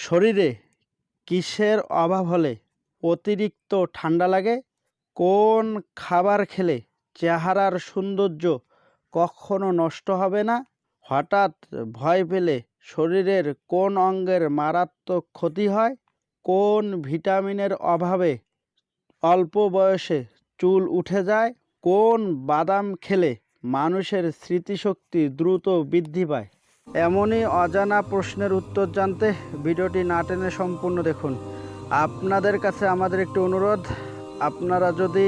শরীরে কিসের অভাব হলে অতিরিক্ত ঠান্ডা লাগে? কোন খাবার খেলে চেহারার সৌন্দর্য কখনো নষ্ট হবে না? হঠাৎ ভয় পেলে শরীরের কোন অঙ্গের মারাত্মক ক্ষতি হয়? কোন ভিটামিনের অভাবে অল্প বয়সে চুল উঠে যায়? কোন বাদাম খেলে মানুষের স্মৃতিশক্তি দ্রুত বৃদ্ধি পায়? এমনই অজানা প্রশ্নের উত্তর জানতে ভিডিওটি না টেনে সম্পূর্ণ দেখুন। আপনাদের কাছে আমাদের একটি অনুরোধ, আপনারা যদি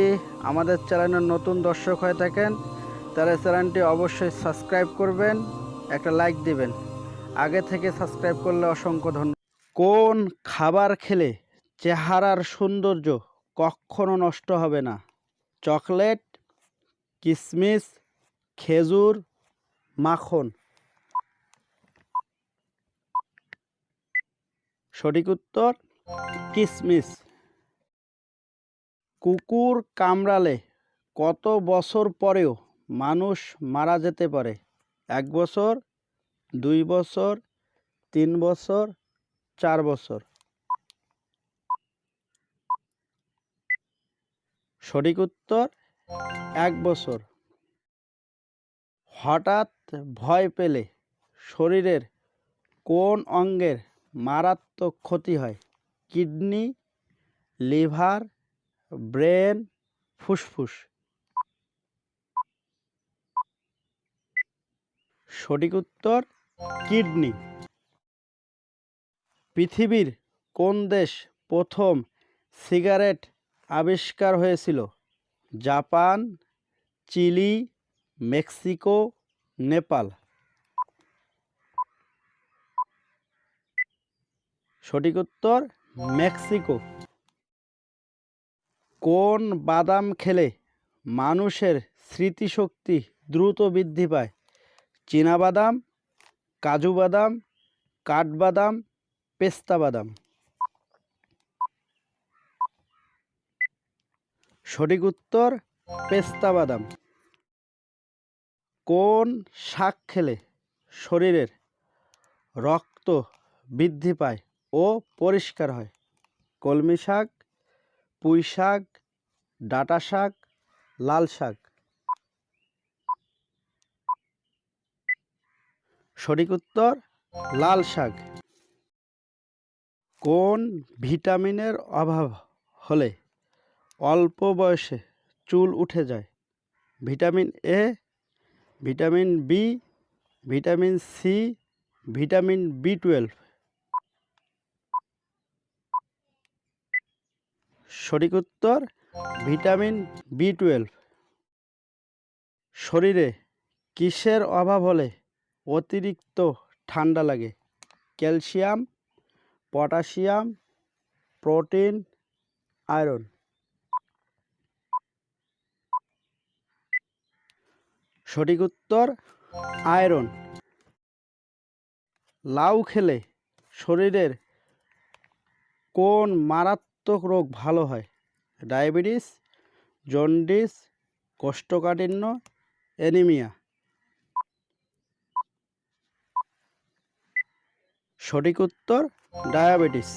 আমাদের চ্যানেলের নতুন দর্শক হয়ে থাকেন তাহলে চ্যানেলটি অবশ্যই সাবস্ক্রাইব করবেন, একটা লাইক দিবেন। আগে থেকে সাবস্ক্রাইব করলে অসংখ্য ধন্যবাদ। কোন খাবার খেলে চেহারার সৌন্দর্য কখনো নষ্ট হবে না? চকলেট, কিশমিশ, খেজুর, মাখন। সঠিক উত্তর কিশমিশ। কুকুর কামড়ালে কত বছর পরেও মানুষ মারা যেতে পারে? 1 বছর, 2 বছর, 3 বছর, 4 বছর। সঠিক উত্তর 1 বছর। হঠাৎ ভয় পেলে শরীরের কোন অঙ্গের মারাত্মক ক্ষতি হয়? কিডনি, লিভার, ব্রেন, ফুসফুস। সঠিক উত্তর কিডনি। পৃথিবীর কোন দেশ প্রথম সিগারেট আবিষ্কার হয়েছিল? Japan, Chile, Mexico, Nepal. সঠিক উত্তর মেক্সিকো। কোন বাদাম খেলে মানুষের স্মৃতিশক্তি দ্রুত বৃদ্ধি পায়? চীনাবাদাম, কাজু বাদাম, কাঠবাদাম, পেস্তা বাদাম। সঠিক উত্তর পেস্তা বাদাম। কোন শাক খেলে শরীরের রক্ত বৃদ্ধি পায় ও পরিষ্কার হয়? কলমি শাক, পুঁই শাক, ডাঁটা শাক, লাল শাক। সঠিক উত্তর লাল শাক। কোন ভিটামিনের অভাব হলে অল্প বয়সে চুল উঠে যায়? Vitamin A, vitamin B, vitamin C, vitamin বি12। সঠিক উত্তর ভিটামিন বি12। শরীরে কিসের অভাব হলে অতিরিক্ত ঠান্ডা লাগে? Calcium, potassium, protein, iron. সঠিক উত্তর আয়রন। লাউ খেলে শরীরের কোন মারাত্মক রোগ ভালো হয়? ডায়াবেটিস, জন্ডিস, কোষ্ঠকাঠিন্য, অ্যানিমিয়া। সঠিক উত্তর ডায়াবেটিস।